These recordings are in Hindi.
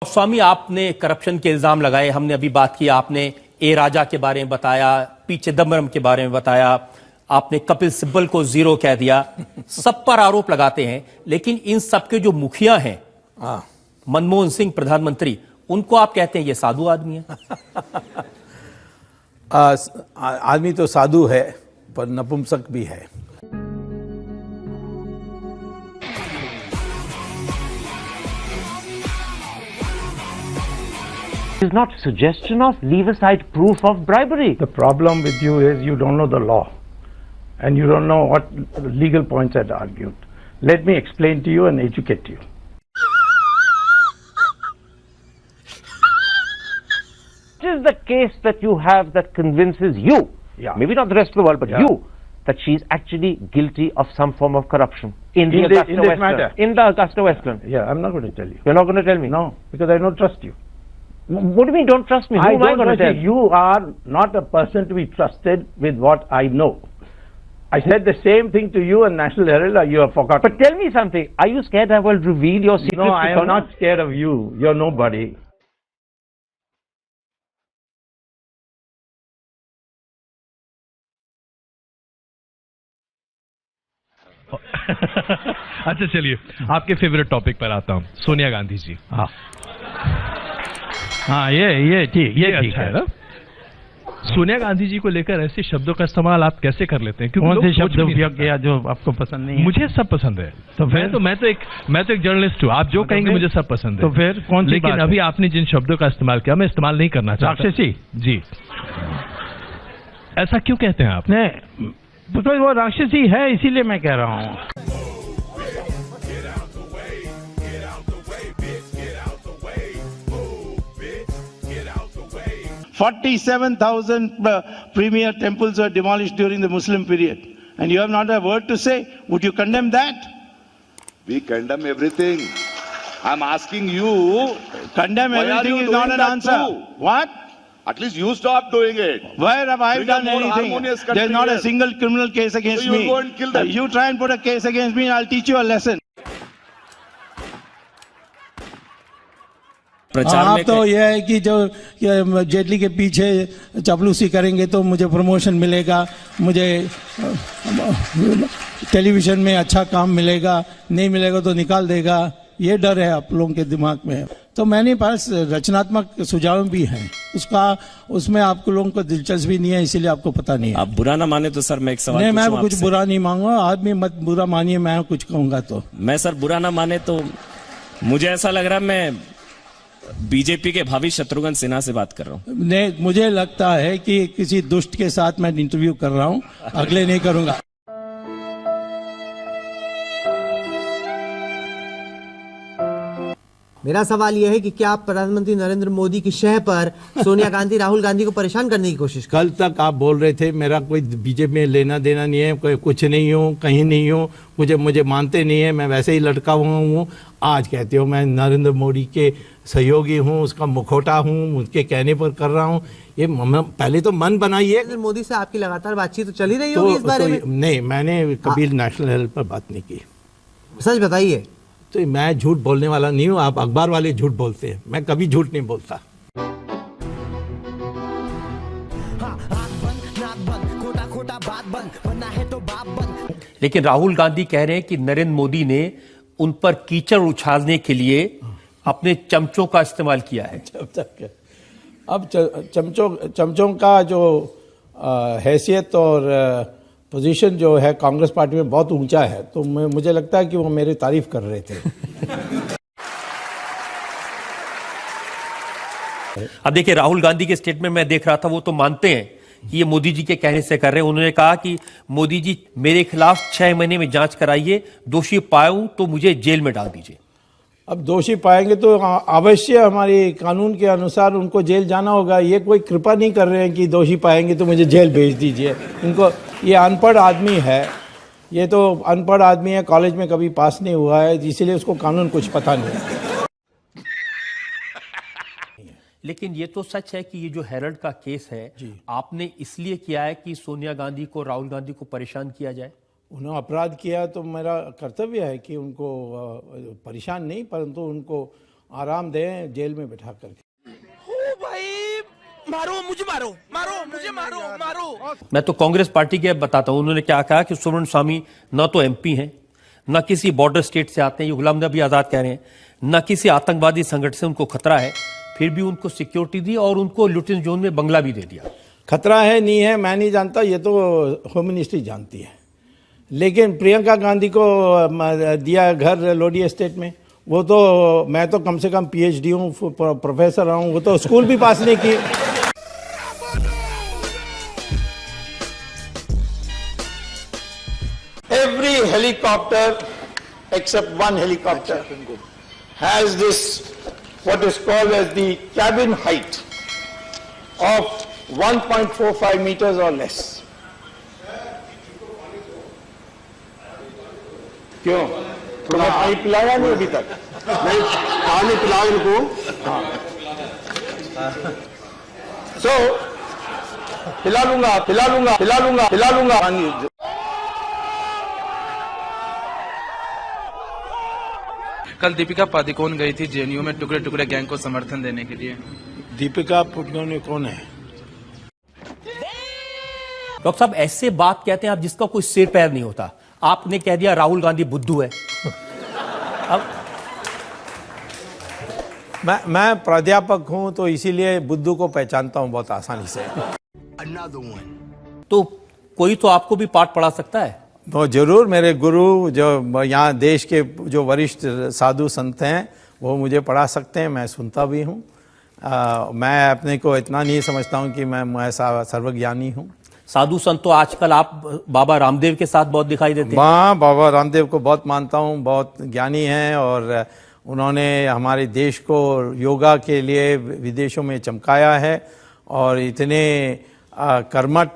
स्वामी, आपने करप्शन के इल्जाम लगाए, हमने अभी बात की, आपने ए राजा के बारे में बताया, पी चिदम्बरम के बारे में बताया, आपने कपिल सिब्बल को जीरो कह दिया। सब पर आरोप लगाते हैं, लेकिन इन सबके जो मुखिया हैं, मनमोहन सिंह प्रधानमंत्री, उनको आप कहते हैं ये साधु आदमी है। आदमी तो साधु है पर नपुंसक भी है। Is not suggestion of leave aside proof of bribery. The problem with you is you don't know the law and you don't know what legal points are argued. Let me explain to you and educate you. What is the case that you have that convinces you, maybe not the rest of the world, but you, that she is actually guilty of some form of corruption in the Augusta Westland? Yeah, I'm not going to tell you. You're not going to tell me? No, because I don't trust you. What do you mean don't trust me? Who am I going to tell? You are not a person to be trusted with what I know. I said the same thing to you and National Herald, you have forgotten. But tell me something. Are you scared I will reveal your secrets? No, I am not scared of you. You're nobody. अच्छा चलिए आपके फेवरेट टॉपिक पर आता हूँ, सोनिया गांधी जी। हाँ ये ठीक है ना। सोनिया गांधी जी को लेकर ऐसे शब्दों का इस्तेमाल आप कैसे कर लेते हैं? कौन से शब्द उपयोग किया जो आपको पसंद नहीं है? मुझे सब पसंद है। तो मैं तो एक जर्नलिस्ट हूँ, आप जो कहेंगे मुझे सब पसंद है। तो फिर कौन सी लेकिन अभी आपने जिन शब्दों का इस्तेमाल किया, मैं इस्तेमाल नहीं करना चाहता। राक्षसी जी, ऐसा क्यों कहते हैं आप? तो वो राक्षसी है, इसीलिए मैं कह रहा हूँ। 47,000 premier temples were demolished during the Muslim period. And you have not a word to say. Would you condemn that? We condemn everything. I'm asking you. Condemn everything is not an answer. What? At least you stop doing it. Where have I done anything? There's not a single criminal case against me. So you go and kill them. You try and put a case against me and I'll teach you a lesson. आप तो यह है कि जो जेटली के पीछे चपलूसी करेंगे तो मुझे प्रमोशन मिलेगा, मुझे टेलीविजन में अच्छा काम मिलेगा, नहीं मिलेगा तो निकाल देगा, ये डर है आप लोगों के दिमाग में। तो मैंने पास रचनात्मक सुझाव भी हैं, उसमें आपको लोगों को दिलचस्पी नहीं है, इसीलिए आपको पता नहीं है। आप बुरा ना माने तो सर मैं एक सवाल नहीं, मैं कुछ बुरा नहीं मांगूंगा, आदमी मत बुरा मानिए, मैं कुछ कहूंगा तो। मैं सर बुरा ना माने तो मुझे ऐसा लग रहा है मैं बीजेपी के भावी शत्रुघ्न सिन्हा से बात कर रहा हूँ। नहीं, मुझे लगता है कि किसी दुष्ट के साथ मैं इंटरव्यू कर रहा हूँ, अगले नहीं करूंगा। मेरा सवाल यह है कि क्या आप प्रधानमंत्री नरेंद्र मोदी की शह पर सोनिया गांधी राहुल गांधी को परेशान करने की कोशिश कर? कल तक आप बोल रहे थे मेरा कोई बीजेपी में लेना देना नहीं है, कोई कुछ नहीं हूँ, कहीं नहीं हूँ, मुझे मानते नहीं है, मैं वैसे ही लटका हुआ हूँ। आज कहते हो मैं नरेंद्र मोदी के सहयोगी हूँ, उसका मुखौटा हूँ, उसके कहने पर कर रहा हूँ। ये पहले तो मन बनाइए। नरेंद्र मोदी से आपकी लगातार बातचीत तो चली रही होगी इस बारे में? नहीं, मैंने कभी नेशनल हेल्थ पर बात नहीं की। सच बताइए। तो मैं झूठ बोलने वाला नहीं हूँ, आप अखबार वाले झूठ बोलते हैं, मैं कभी झूठ नहीं बोलता। लेकिन राहुल गांधी कह रहे हैं कि नरेंद्र मोदी ने उन पर कीचड़ उछालने के लिए अपने चमचों का इस्तेमाल किया है। अब चमचों का जो हैसियत और पोजीशन जो है कांग्रेस पार्टी में बहुत ऊंचा है, तो मुझे लगता है कि वो मेरी तारीफ कर रहे थे। अब देखिए, राहुल गांधी के स्टेटमेंट में देख रहा था, वो तो मानते हैं कि ये मोदी जी के कहने से कर रहे हैं। उन्होंने कहा कि मोदी जी मेरे खिलाफ 6 महीने में जांच कराइए, दोषी पाऊं तो मुझे जेल में डाल दीजिए। अब दोषी पाएंगे तो अवश्य हमारे कानून के अनुसार उनको जेल जाना होगा। ये कोई कृपा नहीं कर रहे हैं कि दोषी पाएंगे तो मुझे जेल भेज दीजिए। इनको, ये अनपढ़ आदमी है, ये तो अनपढ़ आदमी है, कॉलेज में कभी पास नहीं हुआ है, इसीलिए उसको कानून कुछ पता नहीं है। लेकिन ये तो सच है कि ये जो हेरल्ड का केस है, आपने इसलिए किया है कि सोनिया गांधी को, राहुल गांधी को परेशान किया जाए? उन्होंने अपराध किया तो मेरा कर्तव्य है कि उनको परेशान नहीं, परंतु उनको आराम दें जेल में बैठा करके। मैं तो कांग्रेस पार्टी के बताता हूं, उन्होंने क्या कहा कि सुब्रमण्यम स्वामी न तो एमपी हैं, न किसी बॉर्डर स्टेट से आते हैं, ये गुलाम नबी आजाद कह रहे हैं, न किसी आतंकवादी संगठन से उनको खतरा है, फिर भी उनको सिक्योरिटी दी और उनको लुटेन जोन में बंगला भी दे दिया। खतरा है नहीं है मैं नहीं जानता, ये तो होम मिनिस्ट्री जानती है। लेकिन प्रियंका गांधी को दिया घर लोडी एस्टेट में, वो तो मैं तो कम से कम पीएचडी हूँ, प्रोफेसर हूँ, वो तो स्कूल भी पास नहीं की। Every helicopter, except one helicopter, has this, what is called as the cabin height of 1.45 meters or less. क्यों? थोड़ा पानी पिलाया नहीं अभी तक? नहीं, पानी पिलाओ इनको। So, पिला लूंगा पानी। कल दीपिका पादुकोण गई थी जेएनयू में टुकड़े टुकड़े गैंग को समर्थन देने के लिए। दीपिका पादुकोण कौन है? डॉक्टर साहब ऐसे बात कहते हैं आप जिसका कोई सिर पैर नहीं होता। आपने कह दिया राहुल गांधी बुद्धू है। अब मैं प्राध्यापक हूं तो इसीलिए बुद्धू को पहचानता हूं बहुत आसानी से। तो कोई तो आपको भी पाठ पढ़ा सकता है। तो जरूर, मेरे गुरु जो यहाँ देश के जो वरिष्ठ साधु संत हैं वो मुझे पढ़ा सकते हैं, मैं सुनता भी हूँ। मैं अपने को इतना नहीं समझता हूँ कि मैं सर्वज्ञानी हूँ। साधु संत तो आजकल आप बाबा रामदेव के साथ बहुत दिखाई देते हैं। हाँ, बाबा रामदेव को बहुत मानता हूँ, बहुत ज्ञानी हैं और उन्होंने हमारे देश को योगा के लिए विदेशों में चमकाया है और इतने कर्मठ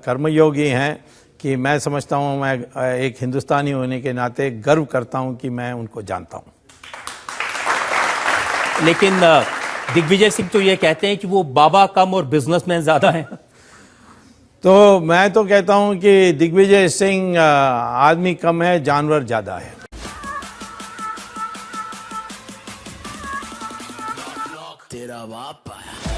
कर्मयोगी हैं कि मैं समझता हूँ, मैं एक हिंदुस्तानी होने के नाते गर्व करता हूँ कि मैं उनको जानता हूँ। लेकिन दिग्विजय सिंह तो ये कहते हैं कि वो बाबा कम और बिजनेसमैन ज्यादा हैं। तो मैं तो कहता हूँ कि दिग्विजय सिंह आदमी कम है, जानवर ज्यादा है। तेरा बाप आया।